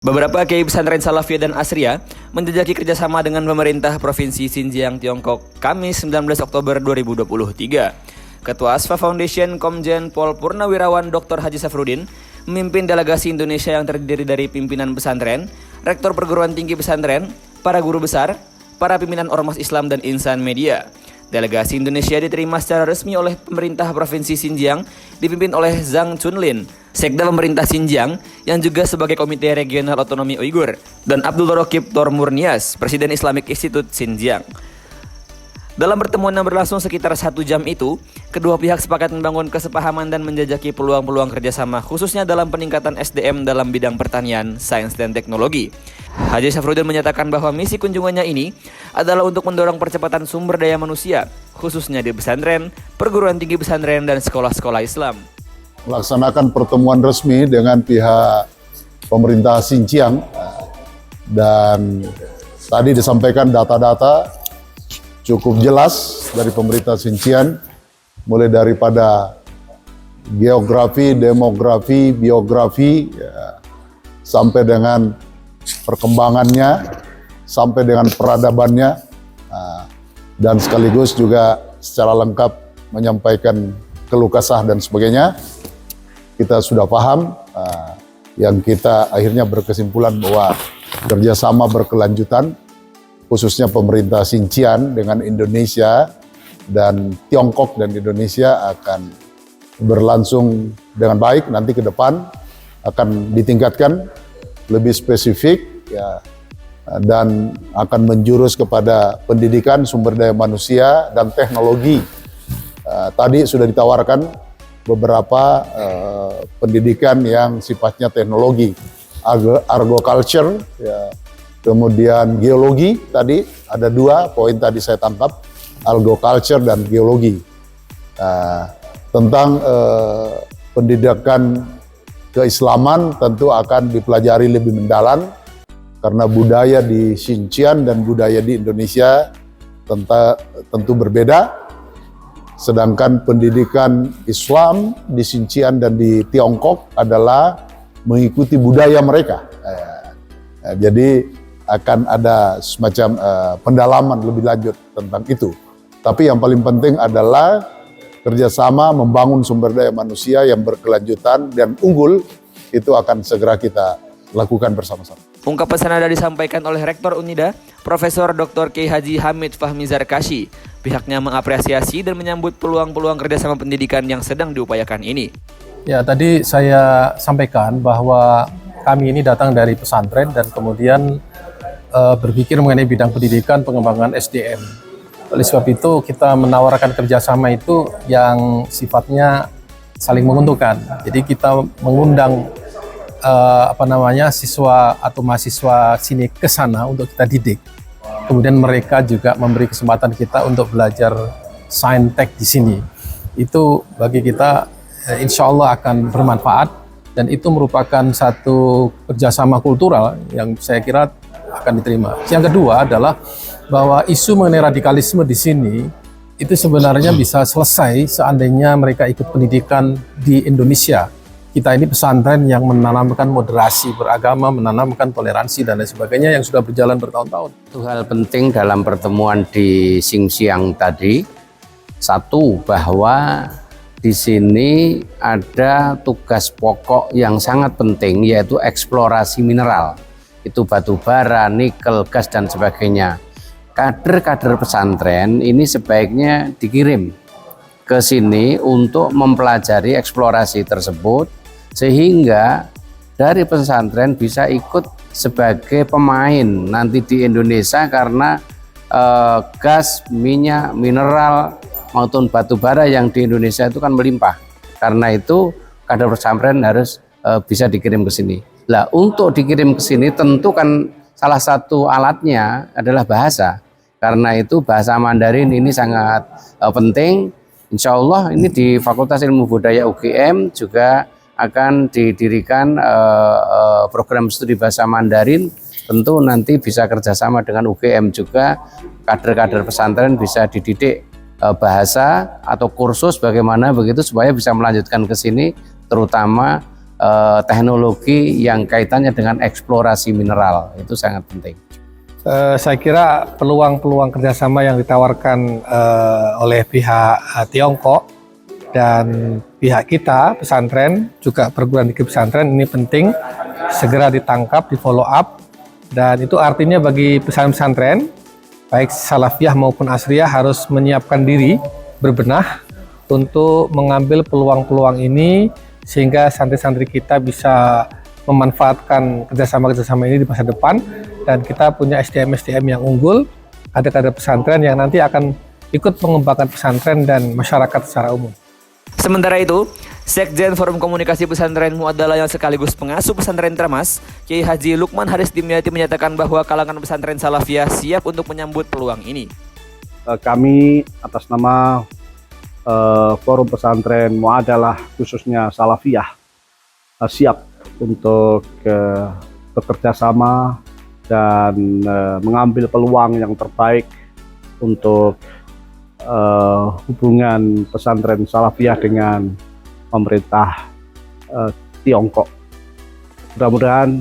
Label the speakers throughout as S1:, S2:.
S1: Beberapa kiai pesantren Salafiyah dan Asriyah menjajaki kerjasama dengan pemerintah Provinsi Xinjiang, Tiongkok, Kamis 19 Oktober 2023. Ketua Asfa Foundation Komjen Pol Purnawirawan Dr. Haji Safrudin memimpin delegasi Indonesia yang terdiri dari pimpinan pesantren, rektor perguruan tinggi pesantren, para guru besar, para pimpinan ormas Islam dan insan media. Delegasi Indonesia diterima secara resmi oleh pemerintah Provinsi Xinjiang dipimpin oleh Zhang Chunlin, Sekda pemerintah Xinjiang yang juga sebagai Komite Regional Otonomi Uighur, dan Abdul Rokib Tormurnias, Presiden Islamic Institute Xinjiang. Dalam pertemuan yang berlangsung sekitar 1 jam itu, kedua pihak sepakat membangun kesepahaman dan menjajaki peluang-peluang kerjasama khususnya dalam peningkatan SDM dalam bidang pertanian, sains, dan teknologi. Haji Safrudin menyatakan bahwa misi kunjungannya ini adalah untuk mendorong percepatan sumber daya manusia, khususnya di pesantren, perguruan tinggi pesantren, dan sekolah-sekolah Islam.
S2: Melaksanakan pertemuan resmi dengan pihak pemerintah Xinjiang dan tadi disampaikan data-data cukup jelas dari pemerintah Xinjiang, mulai daripada geografi, demografi, biografi, sampai dengan perkembangannya, sampai dengan peradabannya, dan sekaligus juga secara lengkap menyampaikan keluh kesah dan sebagainya. Kita sudah paham, yang kita akhirnya berkesimpulan bahwa kerjasama berkelanjutan, khususnya pemerintah Xinjiang dengan Indonesia dan Tiongkok dan Indonesia akan berlangsung dengan baik. Nanti ke depan akan ditingkatkan lebih spesifik, dan akan menjurus kepada pendidikan, sumber daya manusia, dan teknologi. Tadi sudah ditawarkan beberapa pendidikan yang sifatnya teknologi, agriculture, kemudian geologi. Tadi ada 2 poin tadi saya tangkap, agriculture dan geologi. Tentang pendidikan keislaman tentu akan dipelajari lebih mendalam, karena budaya di Xinjiang dan budaya di Indonesia tentu berbeda. Sedangkan pendidikan Islam di Xinjiang dan di Tiongkok adalah mengikuti budaya mereka. Jadi akan ada semacam pendalaman lebih lanjut tentang itu. Tapi yang paling penting adalah kerjasama membangun sumber daya manusia yang berkelanjutan dan unggul, itu akan segera kita lakukan bersama-sama.
S1: Ungkapan senada disampaikan oleh Rektor Unida, Profesor Dr. Kiai Haji Hamid Fahmi Zarkashi. Pihaknya mengapresiasi dan menyambut peluang-peluang kerjasama pendidikan yang sedang diupayakan ini.
S3: Ya, tadi saya sampaikan bahwa kami ini datang dari pesantren dan kemudian berpikir mengenai bidang pendidikan, pengembangan SDM. Oleh sebab itu kita menawarkan kerjasama itu yang sifatnya saling menguntungkan. Jadi kita mengundang siswa atau mahasiswa sini ke sana untuk kita didik. Kemudian mereka juga memberi kesempatan kita untuk belajar saintek di sini. Itu bagi kita insya Allah akan bermanfaat, dan itu merupakan satu kerjasama kultural yang saya kira akan diterima. Yang kedua adalah bahwa isu mengenai radikalisme di sini itu sebenarnya bisa selesai seandainya mereka ikut pendidikan di Indonesia. Kita ini pesantren yang menanamkan moderasi beragama, menanamkan toleransi dan lain sebagainya yang sudah berjalan bertahun-tahun.
S4: Itu hal penting dalam pertemuan di Xinjiang tadi. Satu, bahwa di sini ada tugas pokok yang sangat penting, yaitu eksplorasi mineral. Itu batu bara, nikel, gas, dan sebagainya. Kader-kader pesantren ini sebaiknya dikirim ke sini untuk mempelajari eksplorasi tersebut, sehingga dari pesantren bisa ikut sebagai pemain nanti di Indonesia, karena gas, minyak, mineral maupun batu bara yang di Indonesia itu kan melimpah. Karena itu kader pesantren harus bisa dikirim ke sini. Nah, untuk dikirim ke sini tentu kan salah satu alatnya adalah bahasa. Karena itu bahasa Mandarin ini sangat penting. Insya Allah ini di Fakultas Ilmu Budaya UGM juga akan didirikan program studi bahasa Mandarin. Tentu nanti bisa kerjasama dengan UGM juga, kader-kader pesantren bisa dididik bahasa atau kursus bagaimana begitu supaya bisa melanjutkan ke sini, terutama teknologi yang kaitannya dengan eksplorasi mineral, itu sangat penting.
S3: Saya kira peluang-peluang kerjasama yang ditawarkan oleh pihak Tiongkok dan pihak kita, pesantren, juga perguruan tinggi pesantren, ini penting segera ditangkap, di follow up, dan itu artinya bagi pesantren, baik Salafiyah maupun Asriyah harus menyiapkan diri, berbenah untuk mengambil peluang-peluang ini sehingga santri-santri kita bisa memanfaatkan kerjasama-kerjasama ini di masa depan, dan kita punya SDM-SDM yang unggul, kader-kader pesantren yang nanti akan ikut mengembangkan pesantren dan masyarakat secara umum.
S1: Sementara itu, Sekjen Forum Komunikasi Pesantren Muadalah yang sekaligus pengasuh pesantren Termas, Kiai Haji Lukman Haris Dimyati menyatakan bahwa kalangan pesantren Salafiyah siap untuk menyambut peluang ini.
S5: Kami atas nama Forum Pesantren Muadalah khususnya Salafiyah siap untuk bekerja sama dan mengambil peluang yang terbaik untuk hubungan pesantren Salafiyah dengan pemerintah Tiongkok. Mudah-mudahan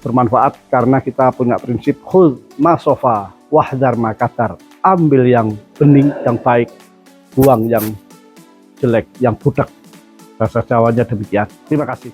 S5: bermanfaat karena kita punya prinsip khudh ma sofa wahdar ma qatar. Ambil yang bening, yang baik, buang yang jelek, yang budak. Bahasa Jawanya demikian. Terima kasih.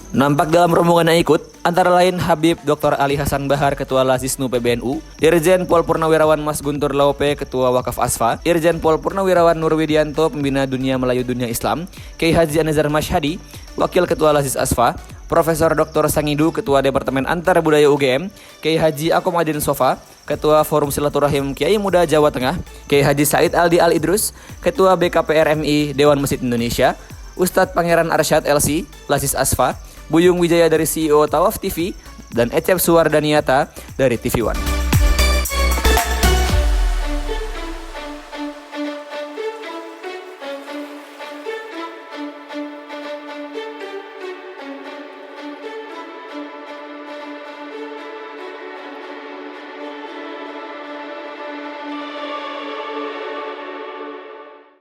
S1: Nampak dalam rombongan yang ikut, antara lain Habib Dr. Ali Hasan Bahar, Ketua Lazisnu PBNU, Irjen Pol Purnawirawan Mas Guntur Laupe, Ketua Wakaf Asfa, Irjen Pol Purnawirawan Nur Widianto, Pembina Dunia Melayu Dunia Islam, Kiai Haji Anizar Masyhadi, Wakil Ketua Lazis Asfa, Profesor Dr. Sangidu, Ketua Departemen Antar Budaya UGM, Kiai Haji Akomadin Sofa, Ketua Forum Silaturahim Kiai Muda Jawa Tengah, Kiai Haji Said Aldi Al-Idrus, Ketua BKPRMI Dewan Masjid Indonesia, Ustadz Pangeran Arsyad LC, Lazis Asfa, Buyung Wijaya dari CEO Tawaf TV, dan Ecep Suwardaniata dari TV One.